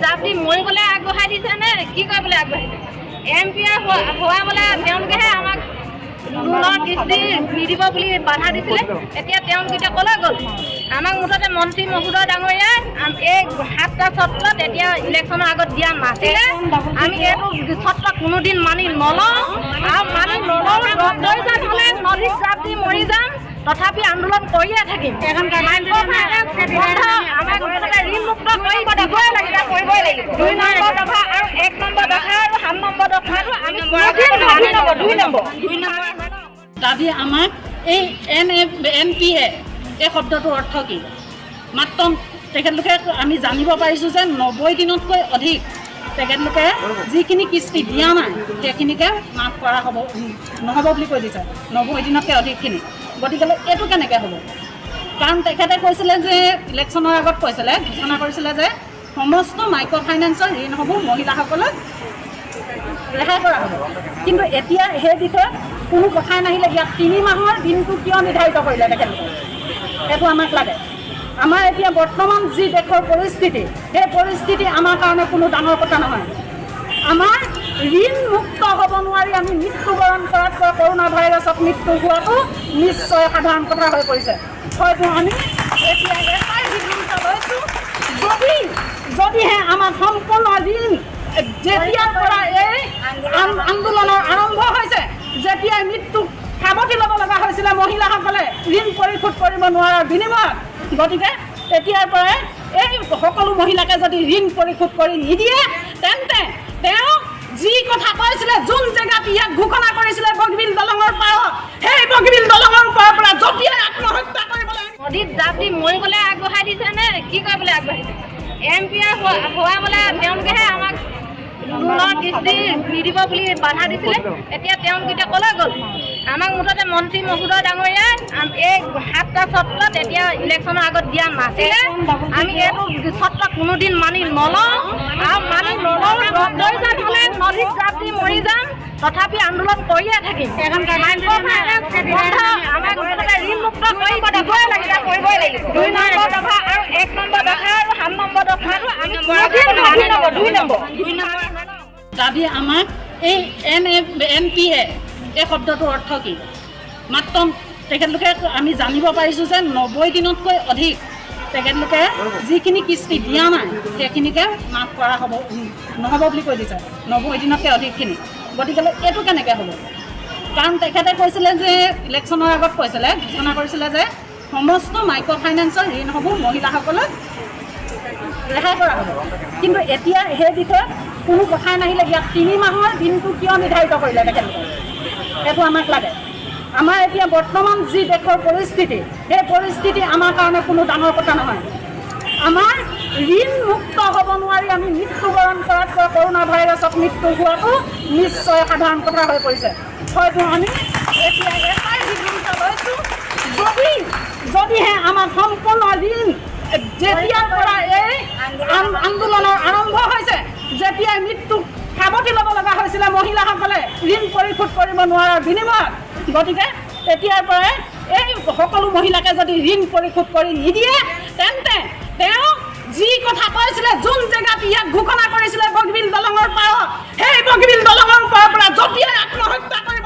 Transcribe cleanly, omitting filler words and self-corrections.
জাপি মৰিবলৈ আগবঢ়াই দিছে নে কি কৰিবলৈ আগবাঢ়িছে MP হোৱা বোলে তেওঁলোকেহে আমাক লোনৰ কিস্তি নিদিব বুলি বাধা দিছিলে এতিয়া তেওঁলোকে ক'লৈ গ'ল আমাক মুঠতে মন্ত্ৰী মহোদয় ডাঙৰীয়াই এই 7টা চৰ্তত এতিয়া ইলেকশ্যনৰ আগত দিয়া নাছিলে আমি এইটো চৰ্ত কোনোদিন মানি নলওঁ আৰু মানি নলওঁ প্ৰয়োজন হ'লে নদীত জাপ দি মৰি যাম তথাপি আন্দোলন কৰিয়ে থাকিম আমাক মুঠতে ঋণমুক্ত কৰিব দিবই লাগিব কৰিবই লাগিব 2 নম্বৰ দফা আৰু 1 নম্বৰ দফা আৰু 7 নম্বৰ দফাটো আমি 2 নম্বৰ দাবী আমাক এই NPA এই শব্দটোৰ অৰ্থ কি মাত্ৰ তেখেতলোকে আমি জানিব পাৰিছোঁ যে 90 দিনতকৈ অধিক তেখেতলোকে যিখিনি কিস্তি দিয়া নাই সেইখিনিকে মাফ কৰা নহ'ব বুলি কৈ দিছে 90 দিনতকৈ অধিকখিনি গতিকে এইটো কেনেকৈ হ'ব কাৰণ তেখেতে কৈছিলে যে ইলেকশ্যনৰ আগত কৈছিলে ঘোষণা কৰিছিলে যে সমস্ত মাইক্ৰ' ফাইনেন্সৰ ঋণ হ'ব মহিলাসকলক ৰেহাই কৰা হ'ব কিন্তু এতিয়া সেই বিষয়ে কোনো কথাই নাহিলে ইয়াত 3 মাহৰ দিনটো কিয় নিৰ্ধাৰিত কৰিলে তেখেতলোকে এইটো আমাক লাগে আমাৰ এতিয়া বৰ্তমান যি দেশৰ পৰিস্থিতি সেই পৰিস্থিতি আমাৰ কাৰণে কোনো ডাঙৰ কথা নহয় আমাৰ ঋণ মুক্ত হ'ব নোৱাৰি আমি মৃত্যুবৰণ কৰাতকৈ কৰোণা ভাইৰাছত মৃত্যু হোৱাটো নিশ্চয় সাধাৰণ কথা হৈ পৰিছে হয়তো আমি এতিয়া এটাই সিদ্ধান্ত লৈছোঁ যদিহে আমাৰ সম্পূৰ্ণ ঋণ যেতিয়াৰ পৰা এই আন্দোলনৰ আৰম্ভ হৈছে যেতিয়াই মৃত্যু সাৱটি ল'ব লগা হৈছিলে মহিলাসকলে ঋণ পৰিশোধ কৰিব নোৱাৰাৰ বিনিময়ত গতিকে তেতিয়াৰ পৰাই এই সকলো মহিলাকে যদি ঋণ পৰিশোধ কৰি নিদিয়ে তেন্তে তেওঁ যি কথা কৈছিলে যোন জেগাত ইয়াক ঘোষণা কৰিছিলে বগীবিল দলঙৰ পাৰত সেই বগীবিল দলঙৰ ওপৰৰ পৰা জঁপিয়াই আত্মহত্যা কৰিবলৈ নদীত জাপ দি মৰিবলৈ আগবঢ়াই দিছে নে কি কৰিবলৈ আগবাঢ়িছে MP হোৱা বোলে তেওঁলোকেহে আমাক লোনৰ কিস্তি নিদিব বুলি বাধা দিছিলে এতিয়া তেওঁলোকে ক'লৈ গ'ল আমাক মুঠতে মন্ত্ৰী মহোদয় ডাঙৰীয়াই এই 7টা চৰ্তত এতিয়া ইলেকশ্যনৰ আগত দিয়া নাছিলে আমি এইটো চৰ্ত কোনোদিন মানি নলওঁ আৰু মানি নলওঁ প্ৰয়োজন হ'লে নদীত জাপ দি মৰি যাম তথাপি আন্দোলন কৰিয়ে থাকিম আমাক মুঠতে ঋণমুক্ত কৰিব দিবই লাগিব কৰিবই লাগিব 2 নম্বৰ দফা আৰু 1 নম্বৰ দফা আৰু 7 নম্বৰ দফাটো আমি 2 নম্বৰ দাবী আমাক এই NPA এই শব্দটোৰ অৰ্থ কি মাত্ৰ তেখেতলোকে আমি জানিব পাৰিছোঁ যে 90 দিনতকৈ অধিক তেখেতলোকে যিখিনি কিস্তি দিয়া নাই সেইখিনিকে মাফ কৰা নহ'ব বুলি কৈ দিছে 90 দিনতকৈ অধিকখিনি গতিকে এইটো কেনেকৈ হ'ব কাৰণ তেখেতে কৈছিলে যে ইলেকশ্যনৰ আগত কৈছিলে ঘোষণা কৰিছিলে যে সমস্ত মাইক্ৰ' ফাইনেন্সৰ ঋণ হ'ব মহিলাসকলক ৰেহাই কৰা হ'ব কিন্তু এতিয়া সেই বিষয়ে কোনো কথাই নাহিলে ইয়াত 3 মাহৰ দিনটো কিয় নিৰ্ধাৰিত কৰিলে তেখেতলোকে এইটো আমাক লাগে আমাৰ এতিয়া বৰ্তমান যি দেশৰ পৰিস্থিতি সেই পৰিস্থিতি আমাৰ কাৰণে কোনো ডাঙৰ কথা নহয় আমাৰ ঋণ মুক্ত হ'ব নোৱাৰি আমি মৃত্যুবৰণ কৰাতকৈ কৰোণা ভাইৰাছত মৃত্যু হোৱাটো নিশ্চয় সাধাৰণ কথা হৈ পৰিছে হয়তো আমি এতিয়া এটাই সিদ্ধান্ত লৈছোঁ যদিহে আমাৰ সম্পূৰ্ণ ঋণ যেতিয়াৰ পৰা এই আন্দোলনৰ আৰম্ভ হৈছে যেতিয়াই মৃত্যু সাৱটি ল'ব লগা হৈছিলে মহিলাসকলে ঋণ পৰিশোধ কৰিব নোৱাৰাৰ বিনিময়ত গতিকে তেতিয়াৰ পৰাই এই সকলো মহিলাকে যদি ঋণ পৰিশোধ কৰি নিদিয়ে তেন্তে তেওঁ যি কথা কৈছিলে যোন জেগাত ইয়াক ঘোষণা কৰিছিলে বগীবিল দলঙৰ পাৰত সেই বগীবিল দলঙৰ ওপৰৰ পৰা জঁপিয়াই আত্মহত্যা কৰিব